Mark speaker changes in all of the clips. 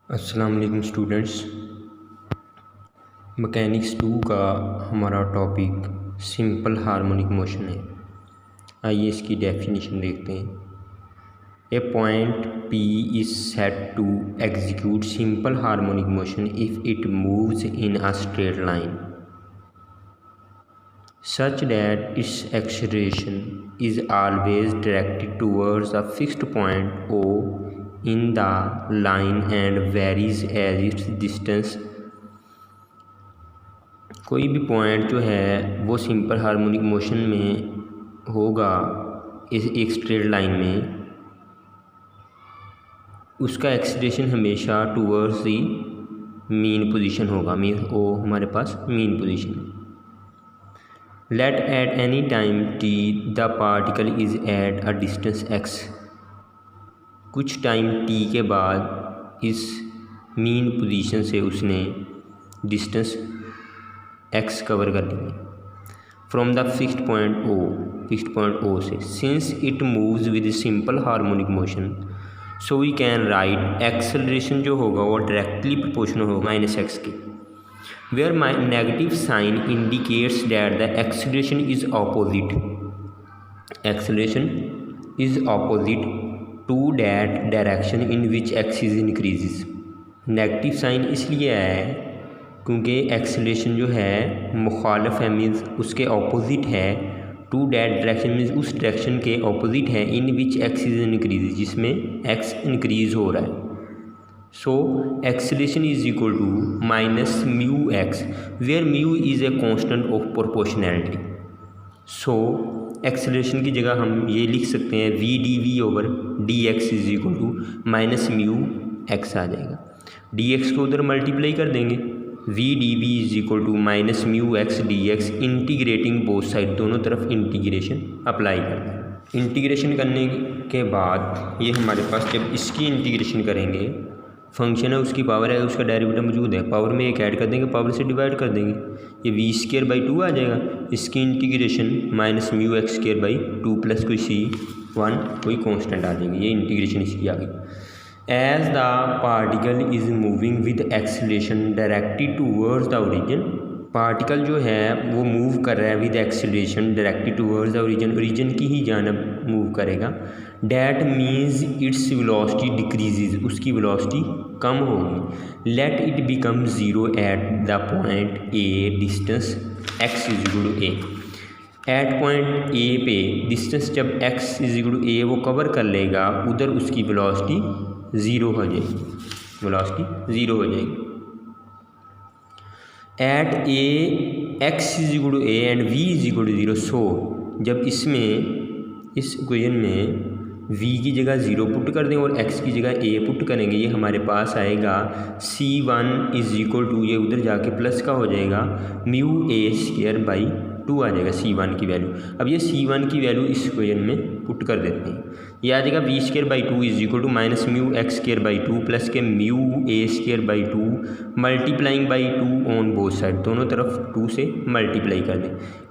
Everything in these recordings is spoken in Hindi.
Speaker 1: अस्सलाम वालेकुम स्टूडेंट्स। मैकेनिक्स 2 का हमारा टॉपिक सिंपल हार्मोनिक मोशन है। आइए इसकी डेफिनेशन देखते हैं। A point P is said to execute simple harmonic motion if it moves in a straight line such that its acceleration is always directed towards a fixed point O in the line and varies as its distance। कोई भी पॉइंट जो है वो सिंपल हार्मोनिक मोशन में होगा इस एक स्ट्रेट लाइन में, उसका एक्सीलरेशन हमेशा टूवर्ड्स दी मीन पोजीशन होगा। मीन ओ हमारे पास मीन पोजीशन है। Let at any time t the particle is at a distance x। कुछ टाइम t के बाद इस मीन पोजीशन से उसने डिस्टेंस x कवर कर लिया from the fixed point O से। Since it moves with simple harmonic motion so we can write acceleration जो होगा वो डायरेक्टली प्रोपोर्शनल होगा माइनस x के, where my negative sign indicates that the acceleration is opposite to that direction in which x is increases। Negative sign इसलिए है क्योंकि एक्सेलरेशन जो है मुखालिफ है, मीन्स उसके ऑपोजिट है। टू डैट डायरेक्शन मीन्स उस डायरेक्शन के ऑपोजिट है इन विच एक्स इज इंक्रीज, जिसमें एक्स इंक्रीज हो रहा है। So acceleration is equal to minus mu x, where mu is a constant of proportionality। So acceleration की जगह हम ये लिख सकते हैं v dv over dx is equal to minus mu x आ जाएगा। dx को उधर मल्टीप्लाई कर देंगे, v dv is equal to minus mu x dx। Integrating both side, दोनों तरफ इंटीग्रेशन अप्लाई कर दें। इंटीग्रेशन करने के बाद ये हमारे पास जब इसकी इंटीग्रेशन करेंगे, फंक्शन है उसकी पावर है, उसका डेरिवेटिव मौजूद है, पावर में एक ऐड कर देंगे, पावर से डिवाइड कर देंगे, ये v²/2 आ जाएगा। इसकी integration minus mu x²/2 plus कोई c1 कोई कांस्टेंट आ जाएगी। ये इंटीग्रेशन इसकी आ गई। As the particle is moving with acceleration directed towards the origin. Particle जो है वो मूव कर रहा है with acceleration directed towards the origin की ही जानब मूव करेगा। That means its velocity decreases, उसकी वेलोसिटी कम होगी। Let it become zero at the point a distance x is equal to a. At point a पे डिस्टेंस जब x is equal to a वो कवर कर लेगा, उधर उसकी वेलोसिटी ज़ीरो हो जाएगी। At a x is equal to a and v is equal to zero. So जब इसमें इस इक्वेशन में v की जगह ज़ीरो पुट कर देंगे और x की जगह a पुट करेंगे, ये हमारे पास आएगा c1 इज इक्वल टू, ये उधर जाके प्लस का हो जाएगा μa²/2 आ जाएगा c1 की वैल्यू। अब ये c1 की वैल्यू इस इक्वेशन में पुट कर देते हैं, ये आ जाएगा v²/2 is equal to minus μx²/2 plus के μa²/2 multiplying by 2 on both side, दोनों तरफ 2 से मल्टीप्लाई कर दें।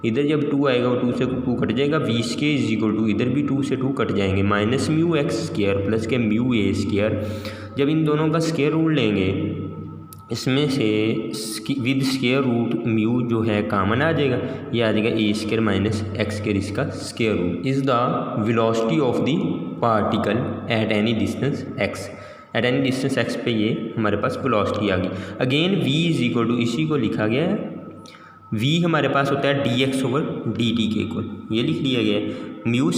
Speaker 1: इधर जब 2 आएगा वो 2 से 2 कट जाएगा, v² इज इक्वल टू इधर भी 2 से 2 कट जाएंगे, माइनस μx² प्लस के μa²। जब इन दोनों का स्क्वायर रूट लेंगे, इसमें से विद स्क्वायर रूट म्यू जो है कामन आ जाएगा, ये आ जाएगा a² माइनस x², इसका square root. Is the velocity of the particle at any distance x। At any distance x पे ये हमारे पास वेलोसिटी आ गई। Again v is equal to, इसी को लिखा गया है, v हमारे पास होता है dx/dt के इक्वल, ये लिख लिया गया है μ²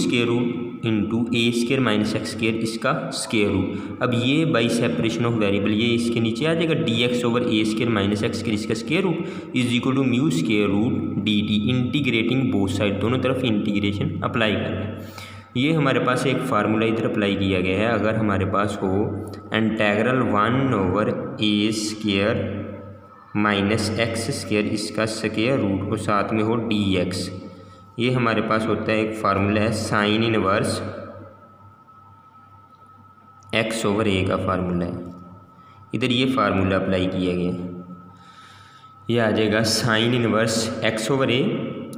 Speaker 1: इंटू a² माइनस x², इसका स्क्वायर रूट। अब ये बाई सेपरेशन ऑफ वेरिएबल ये इसके नीचे आ जाएगा, dx/a² माइनस x², इसका square root is equal to μ² dt। Integrating both side, दोनों तरफ इंटीग्रेशन अप्लाई कर रहे हैं। ये हमारे पास एक फार्मूला इधर अप्लाई किया गया है। अगर हमारे पास हो इंटीग्रल 1/a² माइनस x², इसका स्क्वायर रूट और साथ में हो dx, ये हमारे पास होता है एक फार्मूला है साइन इनवर्स x/a का फार्मूला है। इधर ये फार्मूला अप्लाई किया गया है, ये आ जाएगा sine inverse x/a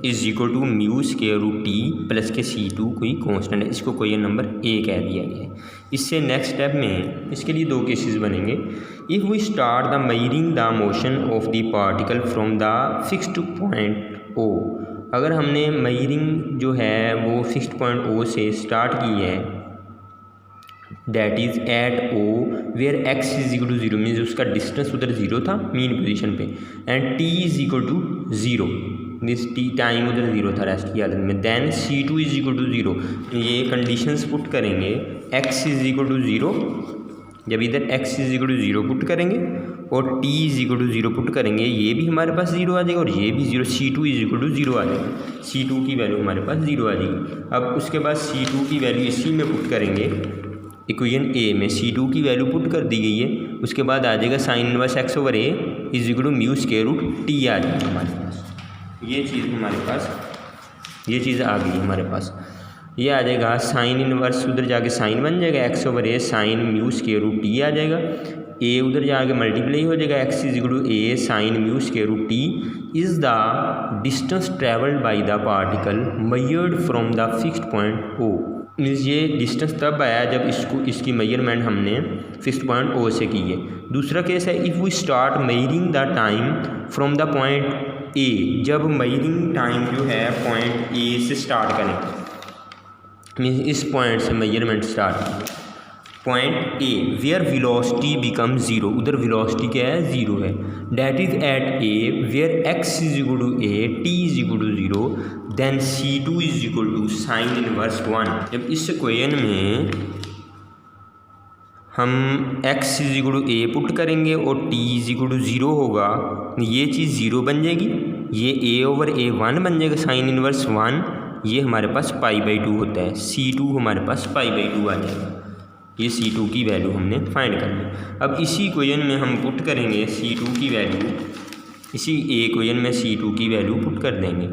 Speaker 1: is equal to mu square root t plus के C2 कोई कांस्टेंट है, इसको क्वेश्चन नंबर ए कह दिया गया है। इससे नेक्स्ट स्टेप में इसके लिए दो केसेस बनेंगे। If we start the measuring the motion of the particle from the fixed point O, अगर हमने मेजरिंग जो है वो फिक्स्ड पॉइंट ओ से स्टार्ट की है, that is at O where x is equal to zero, means उसका डिस्टेंस उधर जीरो था मीन पोजीशन पे, and t is equal to zero, this t time उधर जीरो था रेस्ट की हालत में, then C2 is equal to zero. ये कंडीशंस पुट करेंगे, x is equal to zero, जब इधर x is equal to zero put करेंगे और t is equal to zero put करेंगे, ये भी हमारे पास ज़ीरो आ जाएगा और ये भी ज़ीरो, C2 is equal to zero आ जाएगा, C2 की वैल्यू हमारे पास ज़ीरो आ जाएगी। अब उसके बाद C2 की वैल्यू इसी में पुट करेंगे, इक्वेशन ए में C2 की वैल्यू पुट कर दी गई है। उसके बाद आ जाएगा sine inverse x over A is equal to mu square root t आ जाएगा हमारे पास। ये चीज़ हमारे पास, ये चीज़ आ गई हमारे पास, ये आ जाएगा साइन इनवर्स, उधर जाके साइन बन जाएगा x over a sine mu square root t आ जाएगा, ए उधर जाके मल्टीप्लाई हो जाएगा, x is equal to a sine mu square root t is the distance travelled by the particle measured from the fixed point O, means ये डिस्टेंस तब आया जब इसकी मेजरमेंट हमने फिक्स्ड पॉइंट ओ से की है। दूसरा केस है if we start measuring the time from the point A, जब मेजरिंग टाइम जो है पॉइंट ए से स्टार्ट करें, मीन्स इस पॉइंट से measurement start, point A where velocity become zero, उधर वेलोसिटी क्या है ज़ीरो है, that is at A where x is equal to A t is equal to zero, then C2 is equal to sine inverse 1। जब इस इक्वेशन में हम x is equal to A put करेंगे और t is equal to zero होगा, ये चीज़ ज़ीरो बन जाएगी, ये a ओवर ए 1 बन जाएगा साइन इनवर्स 1, ये हमारे पास π/2 होता है, C2 हमारे पास π/2 आ जाएगा। ये C2 की वैल्यू हमने फाइंड कर ली। अब इसी इक्वेशन में हम पुट करेंगे C2 की वैल्यू, इसी इक्वेशन में C2 की वैल्यू पुट कर देंगे,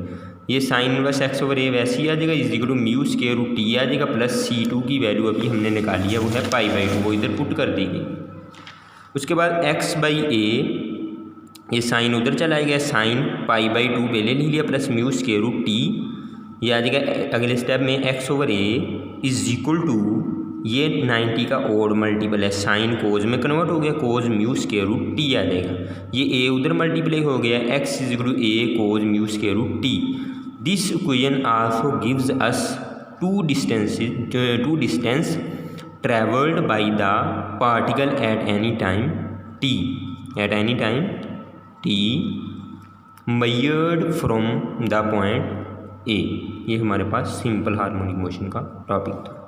Speaker 1: ये sine inverse x over a वैसे ही आ जाएगा is equal to mu square root t आ जाएगा, प्लस C2 की वैल्यू अभी हमने निकाली है वो है π/2, वो इधर पुट कर दी गई। उसके बाद x/a, ये साइन उधर चला गया, साइन π/2 पहले ले लिया plus mu square root t, ये आ जाएगा अगले स्टेप में x over A is equal to, ये 90 का ओड मल्टीपल है, साइन कोज में कन्वर्ट हो गया, cos mu square root t आ जाएगा, ये ए उधर मल्टीप्लाई हो गया, x is equal to A cos mu square root t. This equation also gives us to distance travelled by the particle at any time T measured from the point ए। ये हमारे पास सिंपल हार्मोनिक मोशन का टॉपिक था।